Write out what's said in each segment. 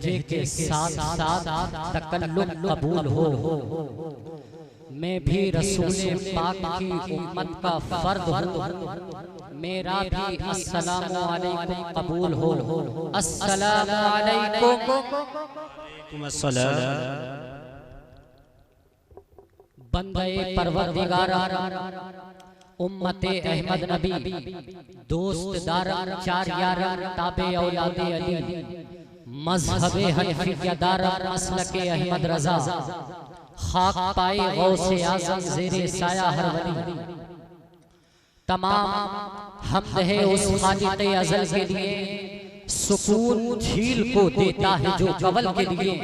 लहजे के साथ साथ तकल्लुम कबूल हो। मैं भी रसूले पाक की उम्मत का फर्द हूँ, मेरा भी अस्सलामु अलैकुम कबूल हो। अस्सलामु अलैकुम। बंदे परवरदिगार उम्मते अहमद नबी दोस्त दारम चार यारम ताबे औलादे अली मज़हबे हनफिया दारम मसलके अहमद रजा खाक पाए गौसे आज़म ज़ेरे साया हर वली। तमाम हमद है उस खालिक़े अज़ल के लिए, सुकून झील को देता है जो कवल के लिए।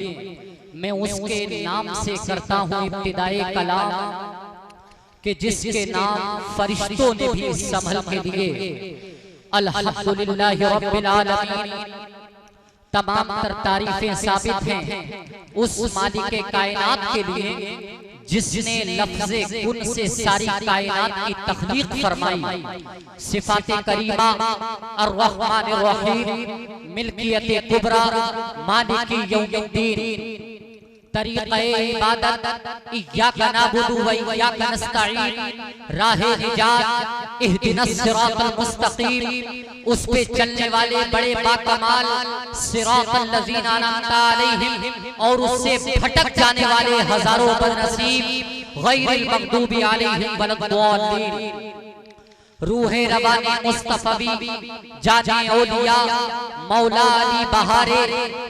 मैं उसके नाम से करता हूँ इब्तिदाए कलाम कि जिसके नाम फरिश्तों ने भी संभल के दिए। अल्हम्दुलिल्लाहि रब्बिल आलमीन। तमाम तर तारीफें साबित हैं उस मालिक कायनात के लिए जिसने लफ्ज़े कुन से सारी कायनात की तख्लीक फरमाई। सिफाते करीमा अर्रहमानिर रहीम मिल्कियत कुबरा मालिकी यौमिद्दीन तरीक़े इबादत इय्याका नअबुदु व इय्याका नस्तईन राहे निजात इहदिनस सिरातल मुस्तकीम। उस पे चलने वाले बड़े बाकमाल सिरातल लज़ीना अनअमता अलैहिम और उससे भटक जाने वाले हजारों बदनसीब गैरिल मग़दूबी अलैहिम वलद्दालीन। रूहे रवानी मुस्तफ़वी जाने औलिया मौला अली बहारे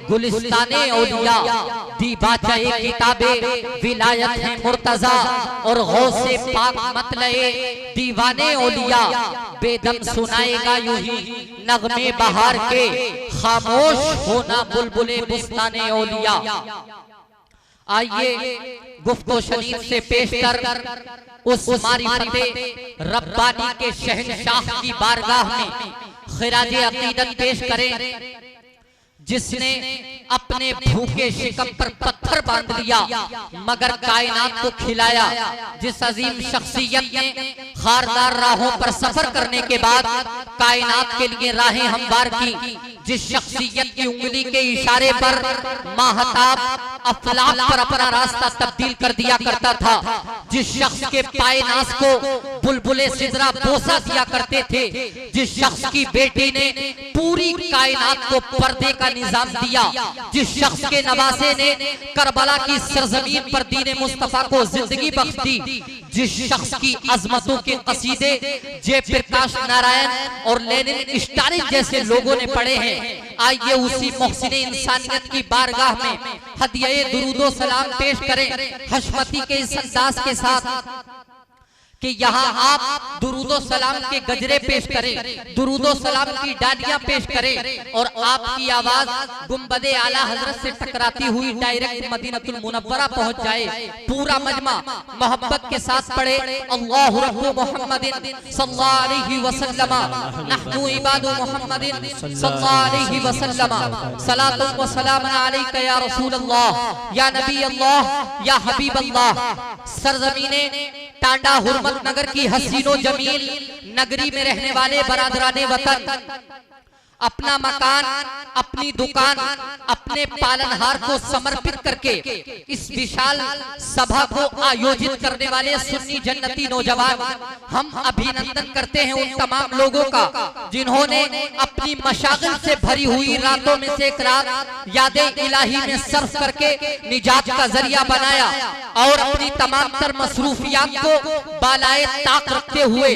गुलिस्ताने औलिया दीबाचे किताबे विलायत है मुर्तजा और गौसे पाक मतलए दीवाने औलिया। बेदम सुनाएगा यूं ही नगमे बहार के, खामोश होना बुलबुले बुस्ताने औलिया। आइए गुफ्तो शरीफ से पेश कर उस मारिफते रब्बानी के शहंशाह की बारगाह में खिराजे अकीदत पेश करें, जिसने अपने भूखे शिकम पर पत्थर बांध लिया मगर कायनात को खिलाया। जिस अजीम शख्सियत ने खारदार राहों पर सफर करने के बाद कायनात के लिए राहें हमवार की, जिस शख्सियत की उंगली के इशारे पर माहताब अफलाक पर अपना रास्ता तब्दील कर दिया करता था, जिस शख्स के पाए नास को बुलबुले सिदरा बोसा दिया करते थे, जिस शख्स की बेटी ने पूरी कायनात को पर्दे का निजाम दिया, जिस शख्स के नवासे ने करबला की सरजमीन पर दीन मुस्तफा को जिंदगी बख्श दी, जिस शख्स की अजमतों के कसीदे जयप्रकाश नारायण और लेनिन स्टालिन जैसे लोगों ने पढ़े हैं। आइए उसी मोहसिन इंसानियत की बारगाह में हदिया दुरूदो सलाम पेश करें हशमती के इस अंदाज के साथ कि यहाँ आप दुरूदो सलाम के गजरे पेश करें, दुरूदो सलाम की डालियां पेश करें और आपकी आवाज गुंबदे आला हजरत से टकराती हुई डायरेक्ट मदीनतुल मुनव्वरा पहुंच जाए। पूरा मजमा मोहब्बत के साथ पढ़े अल्लाहु रब्बु मुहम्मदिन सल्लल्लाहु अलैहि वसल्लम नहनु इबादु मुहम्मदिन सल्लल्लाहु अलैहि वसल्लम सलातु व सलाम अलैका या रसूल अल्लाह या नबी अल्लाह या हबीब अल्लाह। सरजमीने टांडा हुरमत नगर की हसीनो जमील नगरी में रहने वाले बरादराने वतन अपना मकान, अपनी दुकान, अपने पालनहार को समर्पित करके इस विशाल सभा को आयोजित करने वाले सुन्नी जन्नती नौजवान, हम अभिनंदन करते हैं उन तमाम लोगों का जिन्होंने अपनी मशागिल से भरी हुई रातों में से एक रात यादें इलाही में सर्फ करके निजात का जरिया बनाया और अपनी तमाम तर मसरूफियात को बालाए ताक रखते हुए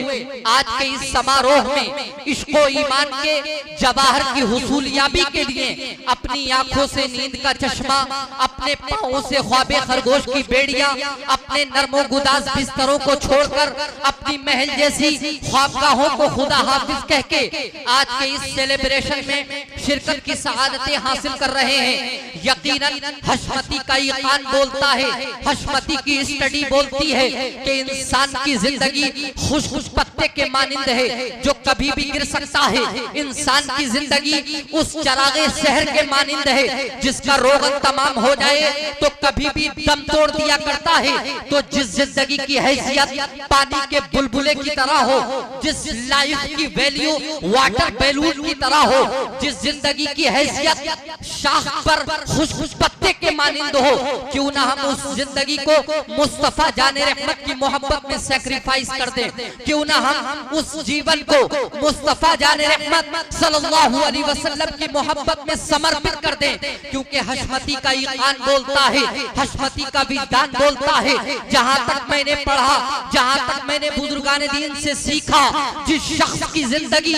आज के इस समारोह में इश्को ईमान के जवाहर की हुसूलियाबी के लिए अपनी आंखों से नींद का चश्मा, अपने पांवों से ख्वाबे खरगोश की बेड़ियां, अपने नरमो गुदाज बिस्तरों को छोड़कर अपनी महल जैसी ख्वाबगाहों को खुदा हाफिज कह के आज के इस सेलिब्रेशन में शिरकत की सआदतें हासिल कर रहे हैं। यकीनन हशमती का ईकान बोलता है, हशमती की स्टडी बोलती है कि इंसान की जिंदगी खुश खुश पत्ते के मानिंद है जो कभी भी गिर सकता है। इंसान की की जिंदगी उस चरागे शहर के मानिंद है जिसका रोगन तमाम हो जाए तो कभी भी दम तोड़ दिया करता है। तो जिस जिंदगी की हैसियत पानी के बुलबुले की तरह हो, जिस लाइफ की वैल्यू वाटर बैलून की तरह हो, जिस जिंदगी की हैसियत शाख पर खुशबू पत्ते के मानिंद हो, क्यों ना हम उस जिंदगी को मुस्तफा जाने रहमत की मोहब्बत में सैक्रिफाइस कर दें, क्यों ना हम उस जीवन को मुस्तफा जाने रहमत सल्लल्लाहु अलैहि वसल्लम की मोहब्बत में समर्पित कर दें। क्योंकि हशमती का ईमान बोलता है, हशमती का विज्ञान बोलता है, जहां तक मैंने पढ़ा, जहां तक मैंने बुजुर्गान दीन से सीखा, जिस शख्स की जिंदगी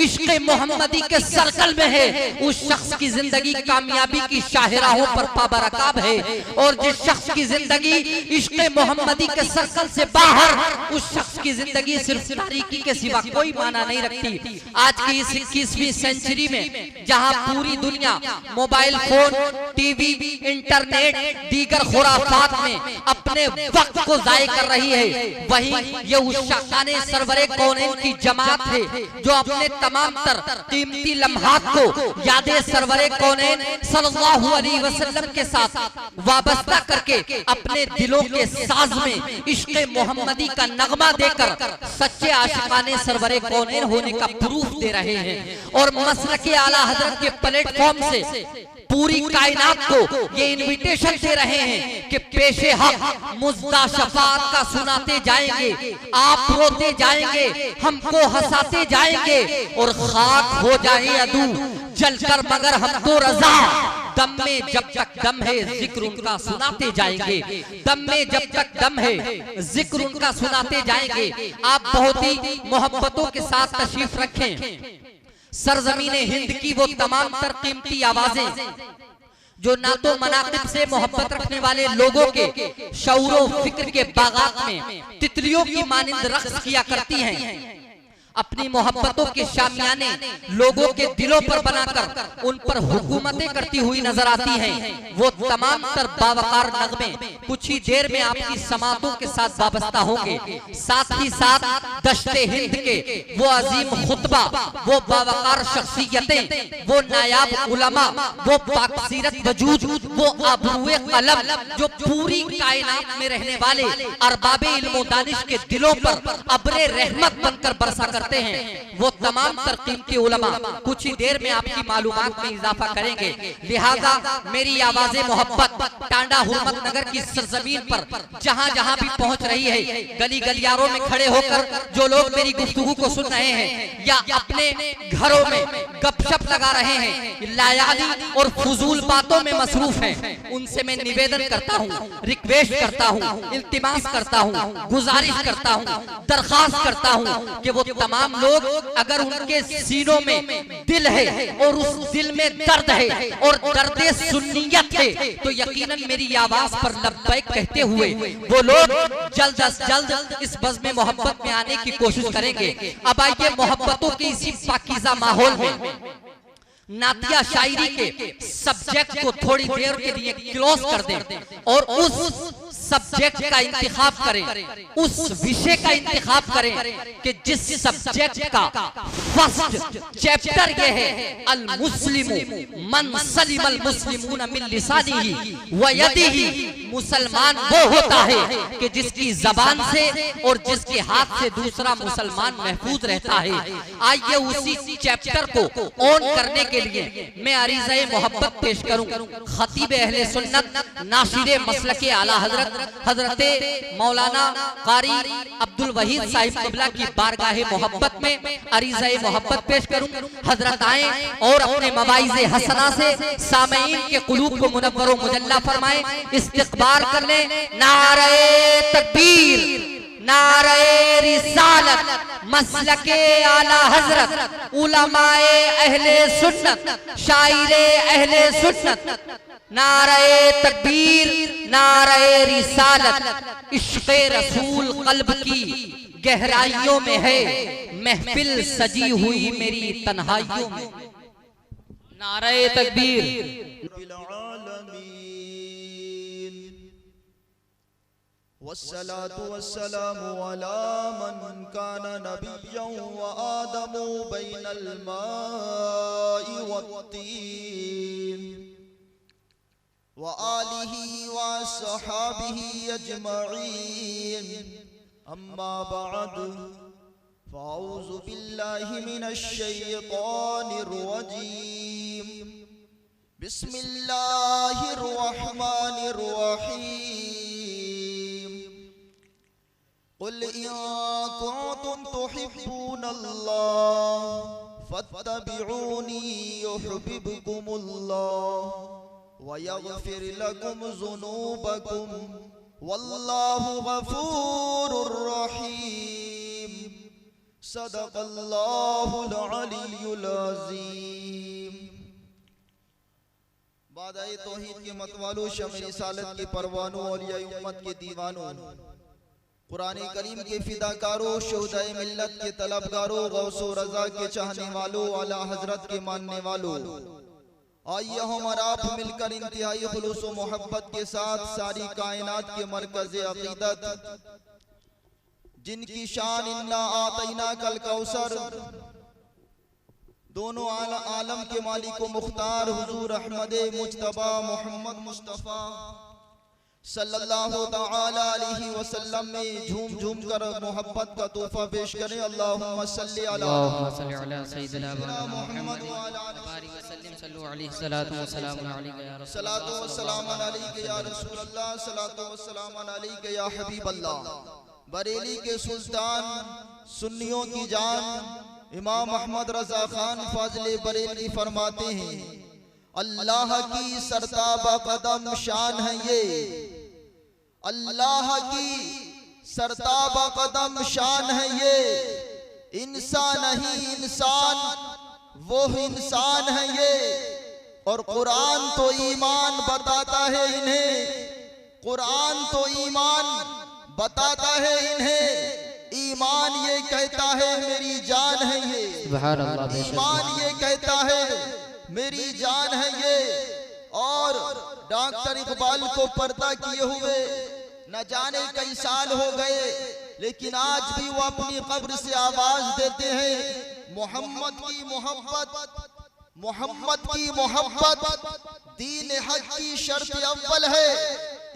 इश्क मोहम्मदी के सर्कल में है उस शख्स की जिंदगी कामयाबी की शाहराहों पर पाबरकाब है, और जिस शख्स की जिंदगी इश्क मोहम्मदी के सर्कल से बाहर उस शख्स की जिंदगी सिर्फ तारीकी के सिवा कोई माना नहीं रखती। आज की इस 21वीं सेंचुरी में जहां पूरी दुनिया मोबाइल फोन, टीवी, इंटरनेट, दीगर खुराफात में अपने वक्त को जाया कर रही है, वहीं ये उस शाकाने सरवरे कौनैन की जमात है जो अपने तमाम तर कीमती लम्हात को यादे सरवरे कौनैन सल्लल्लाहु अलैहि वसल्लम के साथ वाबस्ता करके अपने दिलों के साज में इश्क मोहम्मदी का नगमा देकर सच्चे आशिकाने सरवरे कौनैन होने का प्रूफ दे रहे हैं। और मसलके आला हजरत के प्लेटफॉर्म से पूरी कायनात को ये इनविटेशन दे रहे हैं कि पेशे हक मुज्दा शफात का सुनाते जाएंगे, आप रोते जाएंगे, हमको हंसाते जाएंगे, और खाक हो जाए अदू जलकर मगर हमको रजा, दम में जब तक दम है जिक्र उनका सुनाते जाएंगे, दम में जब तक दम है जिक्र उनका सुनाते जाएंगे। आप बहुत ही मोहब्बतों के साथ तशरीफ रखें। सरजमीने हिंद की वो तमाम तर कीमती आवाजें जो ना तो मनाकिब से मोहब्बत रखने वाले लोगों के शऊरो फिक्र के बागात में तितलियों की मानिंद रक्स किया करती हैं, अपनी मोहब्बतों के शामियाने लोगों के दिलों पर बनाकर उन पर हुकूमतें करती हुई नजर आती हैं। वो तमाम तर बावकार नगमे कुछ ही देर में आपकी समातों के साथ वाबस्ता होंगे। साथ ही साथ दश्ते हिंद के वो अजीम खुतबा, वो बावकार शख्सियतें, वो नायाब उलमा, वो पाकसीरत वजूद, वो आबरूए कलम जो पूरी कायनात में रहने वाले अरबाबे इल्म व दानिश के दिलों पर अब्रे रहमत बनकर बरसा हैं, वो तमाम तरकीब के उलमा कुछ ही देर में आपकी मालूमात में इजाफा करेंगे। लिहाजा मेरी आवाज़े मोहब्बत टांडा हुर्मत नगर की सरजमीन पर जहां जहां भी पहुंच रही है, गली गलियारों में खड़े होकर जो लोग मेरी गुफ्तगू को सुन रहे हैं या अपने घरों में गपशप लगा रहे हैं, लायाली और फजूल बातों में मसरूफ हैं, उनसे मैं निवेदन करता हूं, रिक्वेस्ट करता हूं, इल्तिमास करता हूं, गुजारिश करता हूं, दरखास्त करता हूं कि वो तमाम लोग अगर उनके सीनों में दिल है और उस दिल में दर्द है और दर्दे सुन्नियत है तो यकीनन मेरी आवाज पर लब्बैक कहते हुए वो लोग जल्द अज जल्द इस बज़्म मोहब्बत में आने की कोशिश करेंगे। अब आइए मोहब्बतों के इसी पाकीज़ा माहौल में नातिया शायरी के सब्जेक्ट को थोड़ी देर के लिए क्लोज कर दें और उस सब्जेक्ट का इंतखाब करें, उस विषय का इंतखाब करें कि जिस सब्जेक्ट का फर्स्ट चैप्टर ये है अल मुस्लिमु मन सलिमल मुस्लिमून मिन लिसानिही व यदिही, मुसलमान वो होता है कि जिसकी जबान से और जिसके हाथ से दूसरा मुसलमान महफूज रहता है। आइए उसी चैप्टर को ऑन करने के लिए मैं अरीज़े मोहब्बत पेश करूं खतीब अहले सुन्नत नासिर मसलके आला हजरत हजरते मौलाना कारी अब्दुल वहीद साहिब क़िबला की बारगाहे मोहब्बत में अरीज़े मोहब्बत पेश करूं। हजरत आए और अपने मवाइज़े हसना से सामईन के कुलूब को मुनव्वर व मुजल्ला फरमाए, इस्तिक़बाल कर ले। नारे तकबीर, नारे रिसालत, मसलके आला हजरत, उलमाए अहले सुन्नत, शायरे अहले सुन्नत। नारे तकबीर, नारे रिसालत। इश्क़े रसूल क़ल्ब की गहराइयों में है, महफिल सजी हुई मेरी तन्हाइयों में। नारे तकबीर। वस्सलातु वस्सलामु अला मन कान नबिय्यन व आदमु बैनल माइ वत्तीन व आलिहि व अस्हाबिहि अजमईन अम्मा बअद फ़अऊज़ु बिल्लाहि मिनश शैतानिर रजीम बिस्मिल्लाहिर रहमानिर रहीम कुल इन कुंतुम तुहिब्बूनल्लाह फत्तबिऊनी युहिब्बुकुमुल्लाह व यग़फिर लकुम ज़ुनूबकुम वल्लाहु गफूरुर रहीम सदक़ल्लाहुल अलियुल अज़ीम। बादाए तौहीद के मतवालों, शम्स रिसालत के परवानों, औलिया उम्मत के दीवानों, कुरान करीम के फिदाकारों, शोहदाए मिल्लत के तलबगारों, गौसो रजा के चाहने वालों, आला हजरत के मानने वालों, आइए हम और आप मिलकर इंतहाई खुलूस व मोहब्बत के साथ सारी कायनात के मरकज़ अक़ीदत, जिनकी शान इन्ना आतैना कल कौसर, दोनों आलम के मालिक व मुख्तार हुजूर अहमद मुज्तबा मोहम्मद मुस्तफ़ा सल्लल्लाहु तआला अलैहि वसल्लम में झूम झूम कर मोहब्बत का तोहफा पेश करें। अल्लाहुम्मा सल्लि अला सय्यिदिना मुहम्मद व अला आलिहि वसल्लम सल्लु अलैहि सलातु व सलाम अलैका या रसूल सलातु व सलाम अलैका या रसूल अल्लाह सलातु व सलाम अलैका या हबीब अल्लाह। बरेली के सुल्तान, सुन्नियों की जान इमाम अहमद रजा खान फाजिल बरेली फरमाते हैं, अल्लाह की सरताबा कदम शान है ये, अल्लाह की सरताबा कदम शान है ये, इंसान नहीं इंसान वो इंसान है ये, और कुरान तो ईमान बताता है इन्हें, कुरान तो ईमान बताता है इन्हें, ईमान ये कहता है मेरी जान है ये, ईमान ये कहता है मेरी जान है ये। और डॉक्टर इकबाल को पर्दा किए हुए न जाने कई साल हो गए, लेकिन आज भी वो अपनी कब्र से आवाज देते हैं, मोहम्मद की मोहब्बत, मोहम्मद की मोहब्बत दीन हक की शर्त अव्वल है,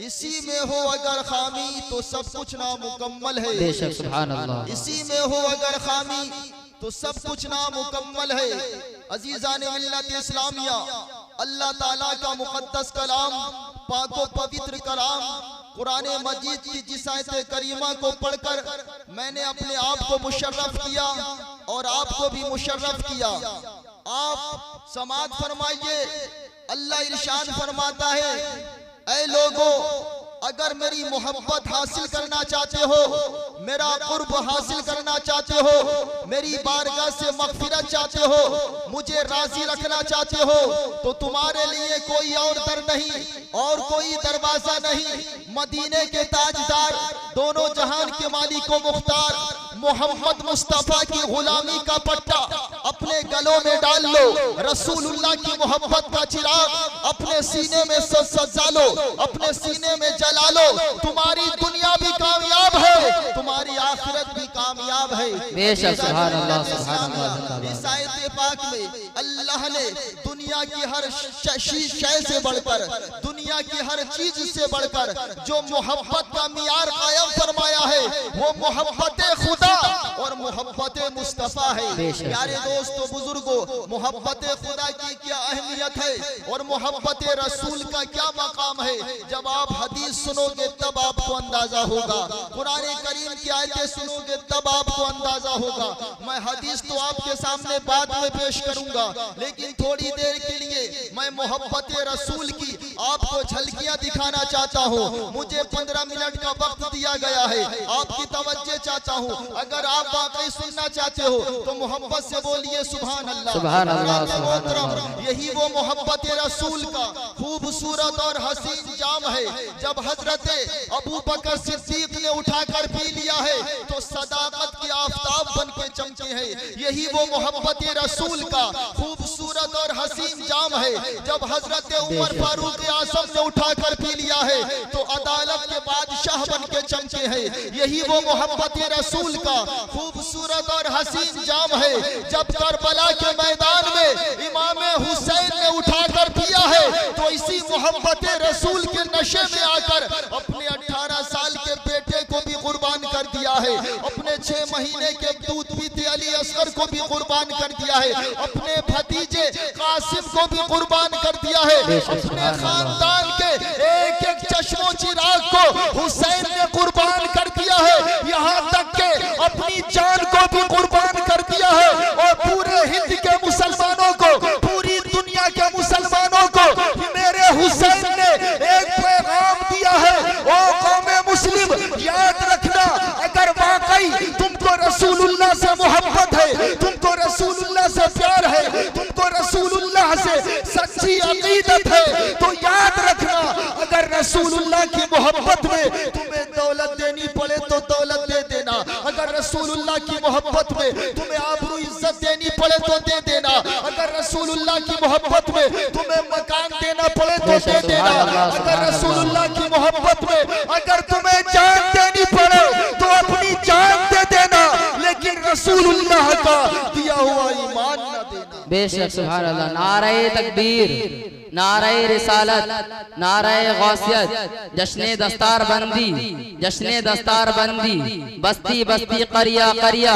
इसी में हो अगर खामी तो सब कुछ नामुकम्मल है, बेशक सुभान अल्लाह, इसी में हो अगर खामी तो सब कुछ नामुकम्मल है। अजीजान मिल्लत इस्लामिया, अल्लाह ताला का मुक़द्दस कलाम, पाको पवित्र कलाम कुरान मजीद की जिस आयत करीमा को पढ़कर मैंने अपने आप को मुशर्रफ किया और आपको भी मुशर्रफ किया। आप समाअत फरमाइए, अल्लाह इरशाद फरमाता है, ऐ लोगों अगर मेरी मोहब्बत हासिल करना चाहते हो, मेरा कुर्ब हासिल करना चाहते हो, मेरी बारगाह से मग़फ़िरत चाहते हो, मुझे राजी रखना चाहते हो, तो तुम्हारे लिए कोई और दर नहीं और कोई दरवाजा नहीं, मदीने के ताजदार, दोनों जहान के मालिक व मुख्तार मोहम्मद मुस्तफ़ा की गुलामी का पट्टा अपने गलों में डाल लो, रसूलुल्लाह की मोहब्बत का चिराग अपने सीने में सजा लो, अपने सीने में जला लो, तुम्हारी दुनिया भी कामयाब है, तुम्हारी आखिरत भी कामयाब है। बेशक सुभान अल्लाह, सुभान अल्लाह। इस आयत पाक में अल्लाह ने दुनिया की हर शय से बढ़कर, दुनिया की हर चीज से बढ़कर जो मोहब्बत का मियार कायम फरमाया है, वो मोहब्बत खुदा और मोहब्बत मुस्तफ़ा है। प्यारे दोस्तों बुजुर्गों, मोहब्बत खुदा की क्या अहमियत है और मोहब्बत रसूल का क्या मकाम है, जब आप हदीस सुनोगे तब आपको अंदाजा होगा, कुरान करीम की आयतें सुनोगे तब आपको अंदाजा होगा। मैं हदीस तो आपके सामने बाद में पेश करूंगा, लेकिन थोड़ी देर के लिए मैं मोहब्बत रसूल की आपको झलकियां दिखाना चाहता हूँ। मुझे 15 मिनट का वक्त दिया गया है, आपकी तवज्जो चाहता हूँ। अगर आप वाकई सुनना चाहते हो तो मोहब्बत से बोलिए सुभान अल्लाह, सुभान अल्लाह, सुभान अल्लाह। यही वो मोहब्बत रसूल का खूबसूरत और हसीन जाम है। जब हजरत अबू बकर सिद्दीक ने उठाकर पी लिया है तो सदाकत के आफताब बन के चमके हैं। यही वो मोहब्बत रसूल का खूबसूरत और हसीन जाम है। जब हजरत उमर फारूक आजम ने उठाकर पी लिया है तो अदालत के बादशाह बन के चमके हैं। यही वो मोहब्बत रसूल का खूबसूरत और हसीन जाम है। जब करबला के मैदान में इमाम हुसैन ने उठाकर पिया है तो इसी मोहब्बत रसूल के नशे में आकर अपने 18 साल के बेटे को भी कुर्बान कर दिया है, अपने 6 महीने के दूध पीते अली असगर को भी कुर्बान कर दिया है, अपने भतीजे कासिम को भी कुर्बान कर दिया है, अपने खानदान के एक एक चश्मो चिराग को हुसैन ने कुर्बान कर दिया है, यहाँ तक के अपनी जान को भी कुर्बान कर दिया है। और पूरे हिंद के मुसलमानों को, पूरी दुनिया के मुसलमानों को मेरे हुसैन ने एक पैगाम दिया है। ओ कौमे मुस्लिम, याद रखना, अगर वाकई तुमको रसूलुल्लाह से मोहब्बत है, तुमको रसूलुल्लाह से प्यार है, तुमको रसूलुल्लाह से सच्ची अकीदत है, तो याद रखना अगर रसूलुल्लाह की मोहब्बत में तुम्हें दौलत देनी पड़े तो दौलत दे देना, अगर रसूलुल्लाह की मोहब्बत में तुम्हें आबरू इज्जत देनी पड़े तो दे देना, अगर रसूलुल्लाह की मोहब्बत में तुम्हें मकान देना पड़े तो दे देना, अगर रसूलुल्लाह की मोहब्बत में अगर तुम्हें जान देनी पड़े तो अपनी जान दे देना, लेकिन रसूलुल्लाह का दिया हुआ ईमान न देना। बेशक सुभान अल्लाह। नारे तकबीर, नारे रिसालत, नारे गौसियत, जश्ने दस्तार बंदी, जश्ने दस्तार बंदी, बस्ती बस्ती करिया करिया,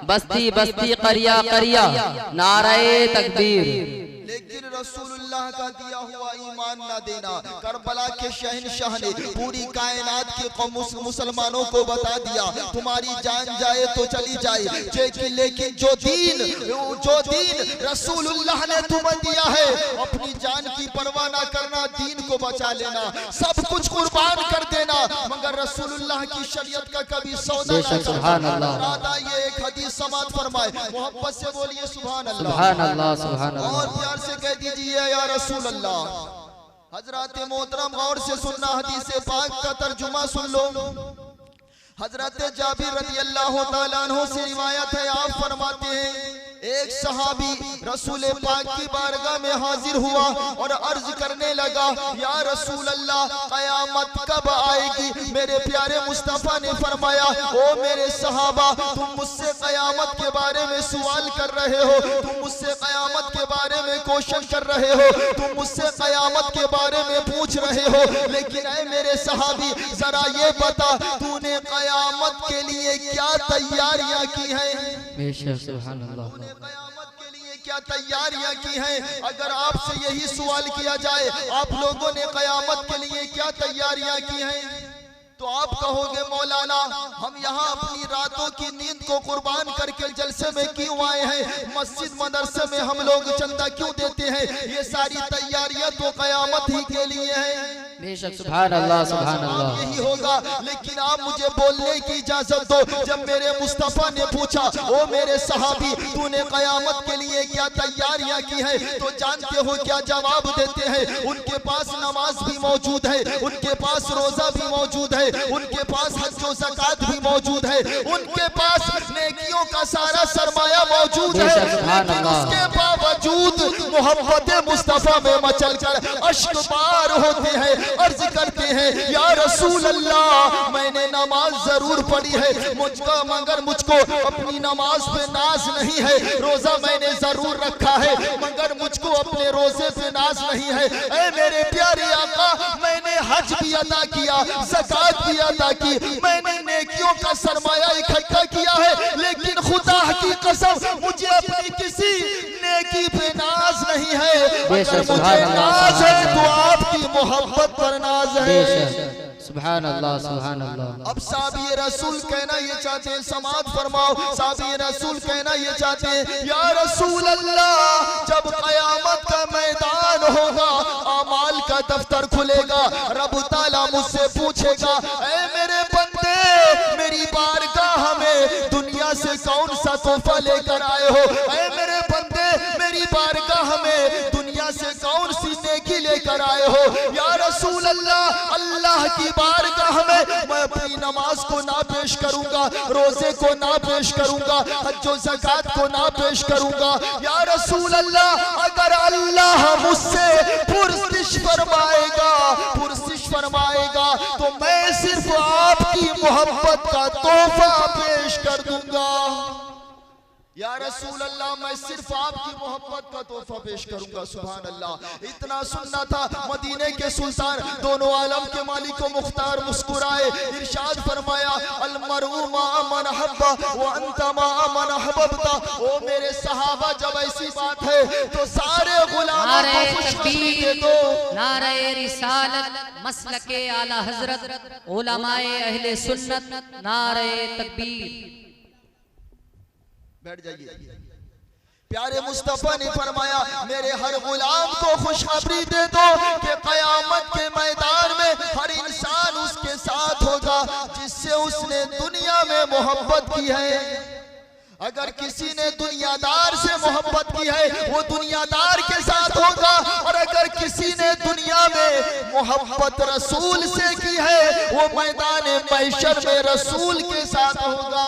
बस्ती बस्ती करिया करिया, नारे तकबीर। लेकिन रसूलुल्लाह का दिया हुआ ईमान न देना। करबला के शहंशाह ने पूरी कायनात के मुसलमानों को बता दिया तुम्हारी जान जाए तो चली जाए, लेकिन जो दीन रसूलुल्लाह ने तुम्हें दिया है अपनी जान की परवाह ना करना, दीन को बचा लेना, सब कुछ कुर्बान कर देना, मगर रसूलुल्लाह की शरीयत का कभी सौदा ना करना। ये एक हदीस समाअत फरमाए, मोहब्बत से बोलिए सुभान अल्लाह, सुभान अल्लाह, सुभान अल्लाह, और प्यार से कह दीजिए या रसूल अल्लाह। हजरत मोहतरम गौर से सुनना, हदीस पाक का तर्जुमा सुन लो। हजरत जाबिर रज़ी अल्लाह तआला अन्हु से रिवायत है, आप फरमाते हैं एक सहाबी रसूल पाक की बारगाह में हाजिर हुआ और अर्ज करने लगा, या रसूल अल्लाह कयामत कब आएगी? मेरे प्यारे मुस्तफा ने फरमाया, ओ मेरे सहाबा, तुम मुझसे कयामत के बारे में सवाल कर रहे हो, तुम मुझसे कयामत के बारे में क्वेश्चन कर रहे हो, तुम मुझसे कयामत के बारे में पूछ रहे हो, लेकिन ऐ मेरे सहाबी जरा ये बता, तूने कयामत के लिए क्या तैयारियां की हैं? बेशक सुभान अल्लाह। कयामत के लिए क्या तैयारियां की हैं? अगर आपसे यही सवाल किया जाए आप लोगों ने कयामत के लिए क्या तैयारियां की हैं, तो आप कहोगे मौलाना हम यहाँ अपनी रातों की नींद को कुर्बान करके जलसे में क्यों आए हैं, मस्जिद मदरसे में हम लोग चंदा क्यों देते हैं? ये सारी तैयारियां तो कयामत ही के लिए हैं। बेशक सुभान अल्लाह, सुभान अल्लाह, यही होगा, लेकिन आप मुझे बोलने की इजाजत दो। जब मेरे मुस्तफा ने पूछा, ओ मेरे सहाबी, तूने कयामत के लिए क्या तैयारियां की है, तो जानते हो क्या जवाब देते हैं? उनके पास नमाज भी मौजूद है, उनके पास रोजा भी मौजूद है, उनके पास हज और ज़कात भी मौजूद है, उनके पास नेकियों का सारा सरमाया मौजूद है, लेकिन उसके बावजूद मोहब्बत मुस्तफा में मचलकर अश्क बार होते हैं, अर्ज करते हैं, या रसूल अल्लाह मैंने नमाज जरूर पढ़ी है, मुझको मगर मुझको अपनी नमाज पे नाज नहीं है, रोजा मैंने जरूर रखा है मगर मुझको अपने रोजे पे नाज नहीं है। ऐ मेरे प्यारे आका, मैंने हज भी अदा किया, ज़कात भी अदा की, मैंने नेकियों का सरमाया इकट्ठा किया है, लेकिन खुदा की कसम मुझे अपनी किसी नेकी पे नाज नहीं है। अगर मुझे नाज है तो आपकी मोहब्बत पर नाज है। सुभान अल्लाह, सुभान अल्लाह। अब साहबी रसूल कहना ये चाहते हैं, समाअत फरमाओ, साहबी रसूल कहना ये चाहते हैं, या रसूल अल्लाह जब कयामत का मैदान होगा, अमाल का दफ्तर खुलेगा, रब ताला मुझसे पूछेगा, ऐ मेरे बंदे मेरी बारगाह में दुनिया से कौन सा तोहफा लेकर आए हो? ऐ मेरे बंदे मेरी बारगाह में दुनिया से कौन सी नेकी लेकर आए हो? या रसूल अल्लाह, अल्लाह की बारगाह में मैं अपनी नमाज को ना पेश करूंगा, रोजे को ना पेश करूंगा, हज और ज़कात को ना पेश करूंगा। या रसूल अल्लाह, अगर अल्लाह मुझसे पुरसिश फरमाएगा तो मैं सिर्फ आपकी मोहब्बत का तोहफा पेश कर दूंगा। या रसूल अल्लाह, मैं सिर्फ आपकी मोहब्बत का तोहफा पेश करूंगा। सुभान अल्लाह। इतना सुनना था। मदीने के सुल्तान, दोनों आलम के मालिक मुख्तार मुस्कुराए, इरशाद फरमाया, अल मरउ मा मन हब्बा व अंत मा मन हबबता। ओ मेरे सहाबा, जब ऐसी बात है तो सारे गुलामों को खुशखबरी दे दो। नारे रिसालत, मसलके आला हजरत, उलमाए अहले सुन्नत, नारे तकबीर। बैठ जाइए। प्यारे मुस्तफा ने फरमाया, मेरे हर गुलाम को खुशखबरी दे दो कि कयामत के मैदान में हर इंसान उसके साथ होगा जिससे उसने दुनिया में मोहब्बत की है। अगर किसी ने दुनियादार से मोहब्बत की है वो दुनियादार के साथ होगा, और अगर किसी ने दुनिया में मोहब्बत रसूल से की है वो मैदान महशर में रसूल के साथ होगा।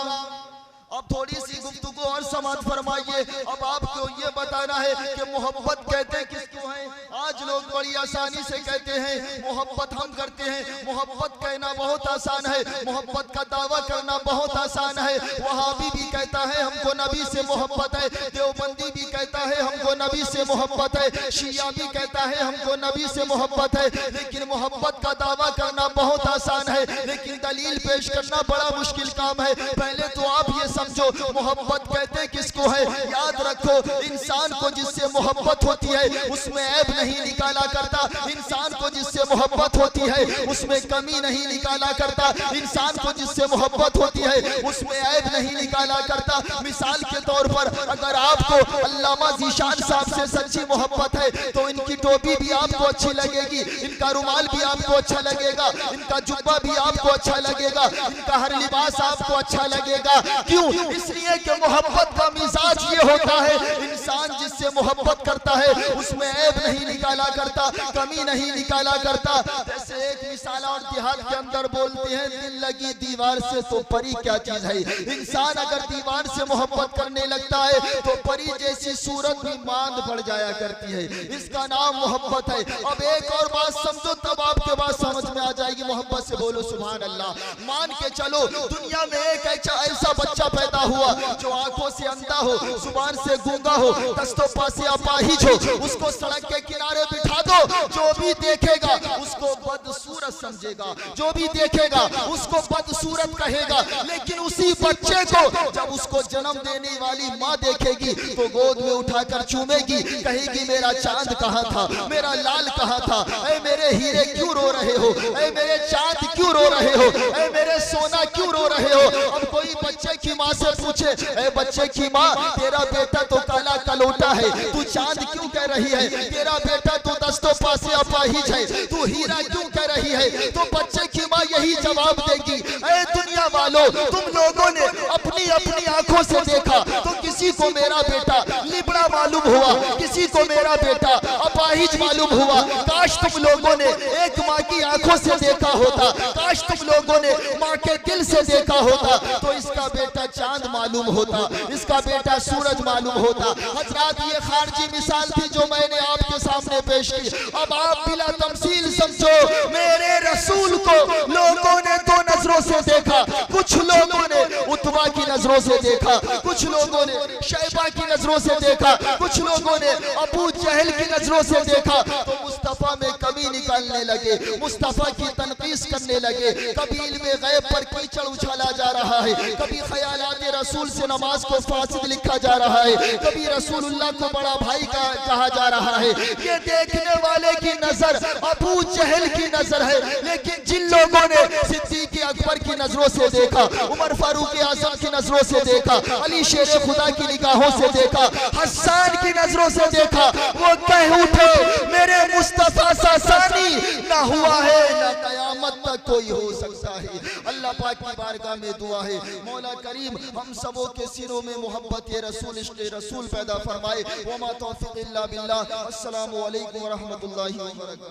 अब थोड़ी सी गुफ्तगू और समाप्त फरमाइए। अब आपको ये बताना है कि मोहब्बत कहते किसको हैं। आज लोग बड़ी आसानी से कहते हैं मोहब्बत हम करते हैं। मोहब्बत कहना बहुत आसान है, मोहब्बत का दावा करना बहुत आसान है। वहाबी भी कहता है हमको नबी से मोहब्बत है, देवबंदी भी कहता है हमको नबी से मोहब्बत है, शिया भी कहता है हमको नबी से मोहब्बत है। लेकिन मोहब्बत का दावा करना बहुत आसान है, लेकिन दलील पेश करना बड़ा मुश्किल काम है। पहले तो आप ये समझो मोहब्बत कहते किसको है। याद रखो, इंसान को जिससे मोहब्बत होती है उसमें ऐब नहीं निकाला करता। इंसान को जिससे मोहब्बत होती है उसमें कमी नहीं निकाला करता। इंसान को जिससे मोहब्बत होती है उसमें ऐब नहीं निकाला करता। मिसाल के तौर पर अगर आपको अल्लामा ज़ीशान साहब से सच्ची मोहब्बत है तो इनकी टोपी भी आपको अच्छी लगेगी, इनका रुमाल भी आपको अच्छा लगेगा, इनका जुब्बा भी आपको अच्छा लगेगा, इनका हर लिबास आपको अच्छा लगेगा। क्यों? इसलिए कि मोहब्बत का मिजाज ये होता है, इंसान जिससे मोहब्बत करता है उसमें ऐब नहीं निकाला करता, कमी नहीं निकाला करता। जैसे एक मिसाल और देहात के अंदर बोलते हैं, दिल लगी दीवार से तो परी क्या चीज है। इंसान अगर दीवार से मोहब्बत करने लगता है तो परी जैसी सूरत भी मांद पड़ जाया करती है। इसका नाम मोहब्बत है। अब एक और बात समझो, तब आपके बात समझ में आ जाएगी। मोहब्बत से बोलो सुभान अल्लाह। मान के चलो दुनिया में एक ऐसा बच्चा पैदा हुआ जो आंखों से अंधा हो, जुबान से गूंगा हो, दस्तों पासे अपाहिज हो। उसको सड़क के किनारे बिठा दो, जो भी देखेगा उसको बदसूरत समझेगा, जो भी देखेगा उसको बदसूरत कहेगा। लेकिन उसी बच्चे को जब उसको जन्म देने वाली माँ देखेगी तो गोद में उठाकर चूमेगी, कहेगी मेरा चांद कहाँ था, मेरा लाल कहाँ था, ऐ मेरे हीरे क्यों रो रहे हो, ऐ मेरे चांद क्यों रो रहे हो, ऐ मेरे सोना क्यों रो रहे हो। अब कोई बच्चे की माँ से पूछे, ऐ बच्चे की माँ तेरा बेटा तो काला कलोटा है, तू चांद क्यों कह रही है, तेरा बेटा तो दस्तों पासे अपाहिज है, तू हीरा क्यों कह रही है। तो बच्चे की माँ यही जवाब देगी, ऐ दुनिया वालों, तुम लोगों ने अपनी अपनी आंखों से देखा तो किसी को मेरा बेटा लिबड़ा मालूम हुआ, किसी को मेरा बेटा अपाहिज मालूम हुआ। काश तुम लोगों ने एक माँ की आंखों से देखा होता, काश तुम लोगों ने माँ के दिल से देखा होता तो इसका बेटा चांद मालूम होता, इसका बेटा सूरज मालूम होता। हजरात, ये खारजी मिसाल थी जो मैंने आपके सामने पेश की। अब आप बिला तमसील समझो, मेरे रसूल को लोगों ने दो नजरों से देखा। कुछ लोगों ने उतबा की नजरों से देखा, कुछ लोगों ने शैबा की नजरों से देखा, कुछ लोगों ने अबू जहल की नजरों से देखा। तो मुस्तफा में कमी निकालने लगे, मुस्तफा की तनकीस करने लगे। कभी इल्मे गैब पर कीचड़ उछाला जा रहा है, कभी ख्यालात रसूल से नमाज को फासिद लिखा जा रहा है, कभी रसूलुल्लाह को बड़ा भाई कहा जा रहा है। ये देखने वाले की नजर अबू जहल की नजर है। लेकिन जिन लोगों ने सिद्दीक अकबर की नजरों से देखा, उमर फारूक आजम की नजरों से देखा, अली शेर खुदा की निगाहों से देखा, हसन की नजरों से देखा, वो कह उठे मेरे मुस्तफा सा सानी ना हुआ है ना कयामत तक कोई हो सकता है। अल्लाह पाक की बारगाह में दुआ है, मौला करीम हम सबों के सिरों में मोहब्बत रसूल, इश्क़ रसूल पैदा फरमाए। वमा तौफीक़ इल्ला बिल्लाह। अस्सलामु अलैकुम व रहमतुल्लाहि व बरकातहू।